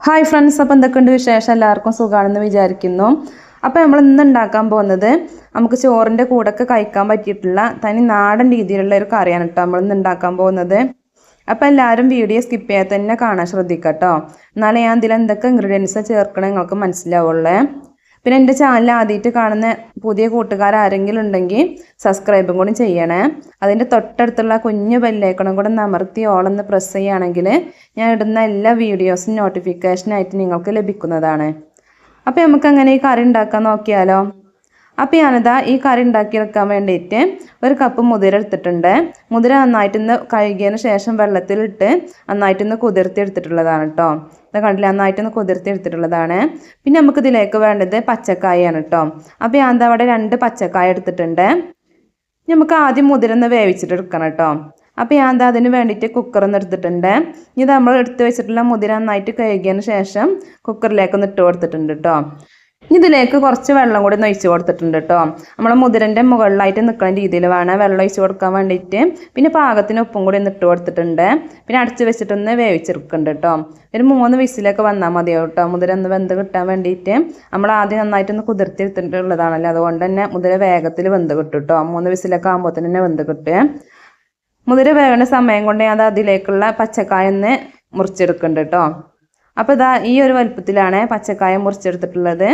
Hi friends, അപ്പോൾ എന്തൊക്കെയുണ്ട് വിശേഷം? എല്ലാവർക്കും സുഖമാണെന്ന് വിചാരിക്കുന്നു. അപ്പോൾ നമ്മൾ ഇന്ന് ഉണ്ടാക്കാൻ പോകുന്നത് നമുക്ക് ചോറിൻ്റെ കൂടെയൊക്കെ കഴിക്കാൻ പറ്റിയിട്ടുള്ള തനി നാടൻ രീതിയിലുള്ള ഒരു കറിയാണ് കേട്ടോ നമ്മൾ ഇന്ന് ഉണ്ടാക്കാൻ പോകുന്നത്. അപ്പോൾ എല്ലാവരും വീഡിയോ സ്കിപ്പ് ചെയ്യാതെ തന്നെ കാണാൻ ശ്രദ്ധിക്കുക കേട്ടോ. എന്നാലേ ഞാൻ ഇതിൽ എന്തൊക്കെ ഇൻഗ്രീഡിയൻസ് ചേർക്കണേ നിങ്ങൾക്ക് മനസ്സിലാവുള്ളൂ. പിന്നെ എൻ്റെ ചാനൽ ആദ്യമായിട്ട് കാണുന്ന പുതിയ കൂട്ടുകാർ ആരെങ്കിലും ഉണ്ടെങ്കിൽ സബ്സ്ക്രൈബും കൂടി ചെയ്യണേ. അതിൻ്റെ തൊട്ടടുത്തുള്ള കുഞ്ഞു ബെല്ലൈക്കണും കൂടെ അമർത്തി ഓളൊന്ന് പ്രസ് ചെയ്യുകയാണെങ്കിൽ ഞാൻ ഇടുന്ന എല്ലാ വീഡിയോസും നോട്ടിഫിക്കേഷനായിട്ട് നിങ്ങൾക്ക് ലഭിക്കുന്നതാണ്. അപ്പോൾ നമുക്ക് അങ്ങനെ ഈ കറി ഉണ്ടാക്കാൻ നോക്കിയാലോ. അപ്പോൾ ഞാനിതാ ഈ കറി ഉണ്ടാക്കിയെടുക്കാൻ വേണ്ടിയിട്ട് ഒരു കപ്പ് മുതിര എടുത്തിട്ടുണ്ട്. മുതിര നന്നായിട്ടൊന്ന് കഴുകിയതിന് ശേഷം വെള്ളത്തിലിട്ട് നന്നായിട്ടൊന്ന് കുതിർത്തി എടുത്തിട്ടുള്ളതാണ് കേട്ടോ. ഇത് കണ്ടില്ല, നന്നായിട്ടൊന്ന് കുതിർത്തി എടുത്തിട്ടുള്ളതാണ്. പിന്നെ നമുക്കിതിലേക്ക് വേണ്ടത് പച്ചക്കായാണ് കേട്ടോ. അപ്പോൾ ഞാൻ എന്താ അവിടെ 2 പച്ചക്കായ എടുത്തിട്ടുണ്ട്. നമുക്ക് ആദ്യം മുതിര ഒന്ന് വേവിച്ചിട്ട് എടുക്കണം കേട്ടോ. അപ്പോൾ ഞാൻ എന്താ അതിന് വേണ്ടിയിട്ട് കുക്കറൊന്ന് എടുത്തിട്ടുണ്ട്. ഇത് നമ്മൾ എടുത്ത് വെച്ചിട്ടുള്ള മുതിര നന്നായിട്ട് കഴുകിയതിന് ശേഷം കുക്കറിലേക്കൊന്ന് ഇട്ട് കൊടുത്തിട്ടുണ്ട് കേട്ടോ. ഇതിലേക്ക് കുറച്ച് വെള്ളം കൂടി ഒന്ന് ഒഴിച്ച് കൊടുത്തിട്ടുണ്ട് കേട്ടോ. നമ്മൾ മുതിരൻ്റെ മുകളിലായിട്ട് നിൽക്കുന്ന രീതിയിൽ വേണം വെള്ളം ഒഴിച്ച് കൊടുക്കാൻ വേണ്ടിയിട്ട്. പിന്നെ പാകത്തിന് ഉപ്പും കൂടി ഒന്ന് ഇട്ട് കൊടുത്തിട്ടുണ്ട്. പിന്നെ അടച്ച് വെച്ചിട്ടൊന്ന് വേവിച്ചെടുക്കുന്നുണ്ട് കേട്ടോ. ഒരു 3 വിസിലൊക്കെ വന്നാൽ മതിയാവും കേട്ടോ. മുതിര ഒന്ന് വെന്ത് കിട്ടാൻ വേണ്ടിയിട്ട് നമ്മൾ ആദ്യം നന്നായിട്ടൊന്ന് കുതിർത്തി എടുത്തിട്ടുള്ളതാണല്ലോ, അതുകൊണ്ട് തന്നെ മുതിര വേഗത്തിൽ വെന്ത് കിട്ടും കേട്ടോ. 3 വിസിലൊക്കെ ആകുമ്പോൾ തന്നെ വെന്ത് കിട്ടുക. മുതിര വേകുന്ന സമയം കൊണ്ട് ഞാൻ അതിലേക്കുള്ള പച്ചക്കായ ഒന്ന് മുറിച്ചെടുക്കുന്നുണ്ട് കേട്ടോ. അപ്പോൾ ഇതാ ഈ ഒരു വലുപ്പത്തിലാണ് പച്ചക്കായ മുറിച്ചെടുത്തിട്ടുള്ളത്.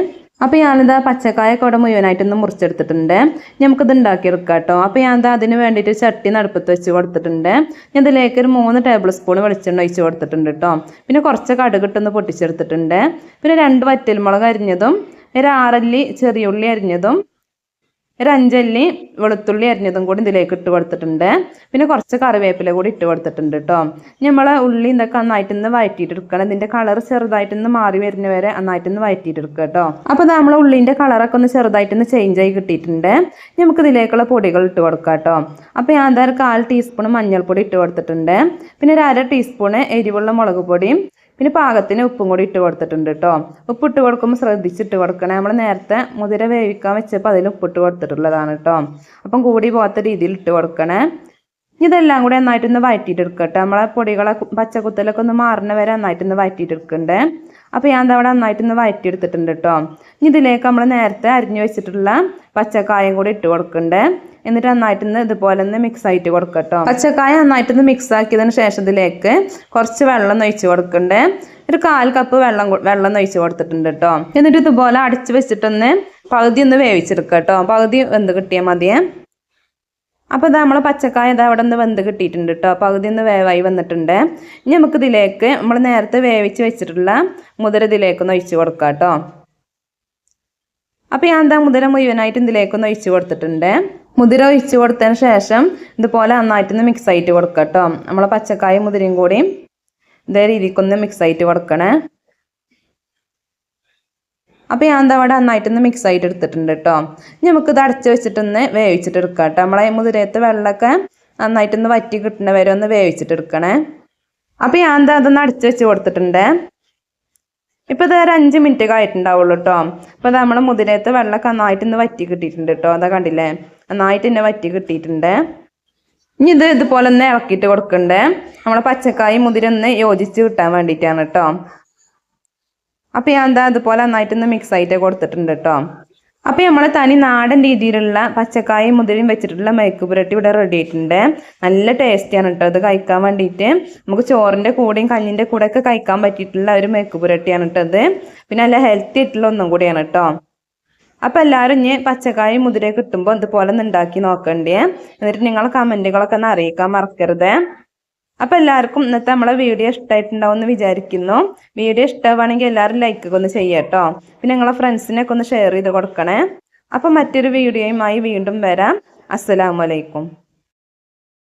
അപ്പോൾ ഞാനിതാ പച്ചക്കായൊക്കെ ഇവിടെ മുഴുവനായിട്ടൊന്ന് മുറിച്ചെടുത്തിട്ടുണ്ട്. നമുക്കിത് ഉണ്ടാക്കിയെടുക്കാം കേട്ടോ. അപ്പോൾ ഞാനിതാ അതിന് വേണ്ടിയിട്ട് ചട്ടി നടുപ്പത്ത് വെച്ച് കൊടുത്തിട്ടുണ്ട്. ഞാൻ ഇതിലേക്ക് ഒരു 3 ടേബിൾ സ്പൂൺ വെളിച്ചെണ്ണ ഒഴിച്ച് കൊടുത്തിട്ടുണ്ട് കേട്ടോ. പിന്നെ കുറച്ച് കടുകിട്ടൊന്ന് പൊട്ടിച്ചെടുത്തിട്ടുണ്ട്. പിന്നെ 2 വറ്റൽമുളക് അരിഞ്ഞതും, ഒരു 6 അല്ലി ചെറിയുള്ളി അരിഞ്ഞതും, ഒരു 5 അല്ലി വെളുത്തുള്ളി അരിഞ്ഞതും കൂടി ഇതിലേക്ക് ഇട്ട് കൊടുത്തിട്ടുണ്ട്. പിന്നെ കുറച്ച് കറിവേപ്പില കൂടി ഇട്ട് കൊടുത്തിട്ടുണ്ട് കേട്ടോ. നമ്മളെ ഉള്ളി ഇതൊക്കെ നന്നായിട്ടൊന്ന് വഴറ്റിയിട്ടെടുക്കണം. ഇതിൻ്റെ കളർ ചെറുതായിട്ടൊന്ന് മാറി വരുന്നവരെ നന്നായിട്ടൊന്ന് വഴറ്റിയിട്ടെടുക്കുക കേട്ടോ. അപ്പോൾ നമ്മൾ ഉള്ളിൻ്റെ കളറൊക്കെ ഒന്ന് ചെറുതായിട്ടൊന്ന് ചേഞ്ച് ആയി കിട്ടിയിട്ടുണ്ട്. നമുക്ക് ഇതിലേക്കുള്ള പൊടികൾ ഇട്ട് കൊടുക്കാം കേട്ടോ. അപ്പോൾ ഞാൻ എന്താ 1/4 ടീസ്പൂൺ മഞ്ഞൾപ്പൊടി ഇട്ട് കൊടുത്തിട്ടുണ്ട്. പിന്നെ ഒരു 1/2 ടീസ്പൂണ് എരിവുള്ള മുളക് പൊടിയും, പിന്നെ പാകത്തിന് ഉപ്പും കൂടി ഇട്ട് കൊടുത്തിട്ടുണ്ട് കേട്ടോ. ഉപ്പിട്ട് കൊടുക്കുമ്പോൾ ശ്രദ്ധിച്ചിട്ട് കൊടുക്കണേ. നമ്മൾ നേരത്തെ മുതിര വേവിക്കാൻ വെച്ചപ്പോൾ അതിൽ ഉപ്പിട്ട് കൊടുത്തിട്ടുള്ളതാണ് കേട്ടോ. അപ്പം കൂടി പോകാത്ത രീതിയിൽ ഇട്ട് കൊടുക്കണേ. ഇതെല്ലാം കൂടി നന്നായിട്ടൊന്ന് വഴറ്റിയിട്ടെടുക്കട്ടെ. നമ്മളെ പൊടികളെ പച്ചക്കുത്തലൊക്കെ ഒന്ന് മാറുന്ന വരെ നന്നായിട്ടൊന്ന് വഴറ്റിയിട്ടെടുക്കണ്ടേ. അപ്പോൾ ഞാൻ അവിടെ നന്നായിട്ടൊന്ന് വഴറ്റിയെടുത്തിട്ടുണ്ട് കേട്ടോ. ഇതിലേക്ക് നമ്മൾ നേരത്തെ അരിഞ്ഞു വെച്ചിട്ടുള്ള പച്ചക്കായം കൂടി ഇട്ട് കൊടുക്കണ്ടേ. എന്നിട്ട് നന്നായിട്ടൊന്ന് ഇതുപോലെ ഒന്ന് മിക്സ് ആയിട്ട് കൊടുക്കട്ടോ. പച്ചക്കായ നന്നായിട്ടൊന്ന് മിക്സ് ആക്കിയതിന് ശേഷം ഇതിലേക്ക് കുറച്ച് വെള്ളം ഒഴിച്ച് കൊടുക്കണ്ടേ. ഒരു 1/4 കപ്പ് വെള്ളം ഒഴിച്ച് കൊടുത്തിട്ടുണ്ട് കേട്ടോ. എന്നിട്ട് ഇതുപോലെ അടച്ച് വെച്ചിട്ടൊന്ന് പകുതി ഒന്ന് വേവിച്ചെടുക്കുക കേട്ടോ. പകുതി വെന്ത് കിട്ടിയാൽ മതിയേ. അപ്പോൾ ഇതാ നമ്മളെ പച്ചക്കായ ഇതാ അവിടെ ഒന്ന് വെന്ത് കിട്ടിയിട്ടുണ്ട് കേട്ടോ. പകുതി ഒന്ന് വേവായി വന്നിട്ടുണ്ട്. ഇനി നമുക്കിതിലേക്ക് നമ്മൾ നേരത്തെ വേവിച്ച് വെച്ചിട്ടുള്ള മുതിര ഇതിലേക്കൊന്ന് ഒഴിച്ച് കൊടുക്കാം കേട്ടോ. അപ്പോൾ ഞാൻ എന്താ മുതിര മുഴുവനായിട്ട് ഇതിലേക്കൊന്ന് ഒഴിച്ച് കൊടുത്തിട്ടുണ്ട്. മുതിര ഒഴിച്ച് കൊടുത്തതിന് ശേഷം ഇതുപോലെ നന്നായിട്ടൊന്ന് മിക്സ് ആയിട്ട് കൊടുക്കുക കേട്ടോ. നമ്മളെ പച്ചക്കായും മുതിരയും കൂടി ഇതേ രീതിക്കൊന്ന് മിക്സ് ആയിട്ട് കൊടുക്കണേ. അപ്പോൾ ഞാൻ എന്താ അവിടെ നന്നായിട്ടൊന്ന് മിക്സ് ആയിട്ട് എടുത്തിട്ടുണ്ട് കേട്ടോ. നമുക്കിത് അടച്ച് വെച്ചിട്ടൊന്ന് വേവിച്ചിട്ട് എടുക്കാം കേട്ടോ. നമ്മളെ മുതിരത്തെ വെള്ളമൊക്കെ നന്നായിട്ടൊന്ന് വറ്റി കിട്ടുന്ന വരെ ഒന്ന് വേവിച്ചിട്ട് എടുക്കണേ. അപ്പോൾ ഞാൻ എന്താ അതൊന്ന് അടച്ച് വെച്ച് കൊടുത്തിട്ടുണ്ട്. ഇപ്പോൾ ഇത് ഒരു 5 മിനിറ്റ് ആയിട്ടുണ്ടാവുള്ളൂ കേട്ടോ. അപ്പോൾ നമ്മൾ മുതിരത്തെ വെള്ളമൊക്കെ നന്നായിട്ടൊന്ന് വറ്റി കിട്ടിയിട്ടുണ്ട് കേട്ടോ. അതാ കണ്ടില്ലേ, നന്നായിട്ട് തന്നെ വറ്റി കിട്ടിയിട്ടുണ്ട്. ഇനി ഇത് ഇതുപോലെ ഒന്ന് ഇളക്കിയിട്ട് കൊടുക്കണ്ടേ. നമ്മളെ പച്ചക്കായും മുതിര ഒന്ന് യോജിച്ച് കിട്ടാൻ വേണ്ടിയിട്ടാണ് കേട്ടോ. അപ്പോൾ ഞാൻ എന്താ അതുപോലെ നന്നായിട്ടൊന്ന് മിക്സ് ആയിട്ട് കൊടുത്തിട്ടുണ്ട് കേട്ടോ. അപ്പോൾ നമ്മൾ തനി നാടൻ രീതിയിലുള്ള പച്ചക്കായും മുതിരയും വെച്ചിട്ടുള്ള മെഴുക്ക് പുരട്ടി ഇവിടെ റെഡി ആയിട്ടുണ്ട്. നല്ല ടേസ്റ്റിയാണ് കേട്ടോ ഇത് കഴിക്കാൻ വേണ്ടിയിട്ട്. നമുക്ക് ചോറിൻ്റെ കൂടെയും കഞ്ഞിൻ്റെ കൂടെയൊക്കെ കഴിക്കാൻ പറ്റിയിട്ടുള്ള ഒരു മെഴുക്ക് പുരട്ടിയാണ് കേട്ടത്. പിന്നെ നല്ല ഹെൽത്തി ആയിട്ടുള്ള ഒന്നും കൂടിയാണ് കേട്ടോ. അപ്പോൾ എല്ലാവരും ഇനി പച്ചക്കായും മുതിരയും കിട്ടുമ്പോൾ ഇതുപോലെ ഒന്ന് ഉണ്ടാക്കി നോക്കണ്ടേ. എന്നിട്ട് നിങ്ങളെ കമൻറ്റുകളൊക്കെ ഒന്ന് അറിയിക്കാൻ മറക്കരുത്. അപ്പോൾ എല്ലാവർക്കും ഇന്നത്തെ നമ്മളെ വീഡിയോ ഇഷ്ടമായിട്ടുണ്ടാവും എന്ന് വിചാരിക്കുന്നു. വീഡിയോ ഇഷ്ടമാണെങ്കിൽ എല്ലാവരും ലൈക്ക് ഒന്ന് ചെയ്യാം കേട്ടോ. പിന്നെ നിങ്ങളെ ഫ്രണ്ട്സിനൊക്കെ ഒന്ന് ഷെയർ ചെയ്ത് കൊടുക്കണേ. അപ്പോൾ മറ്റൊരു വീഡിയോയുമായി വീണ്ടും വരാം. അസ്സലാമു അലൈക്കും.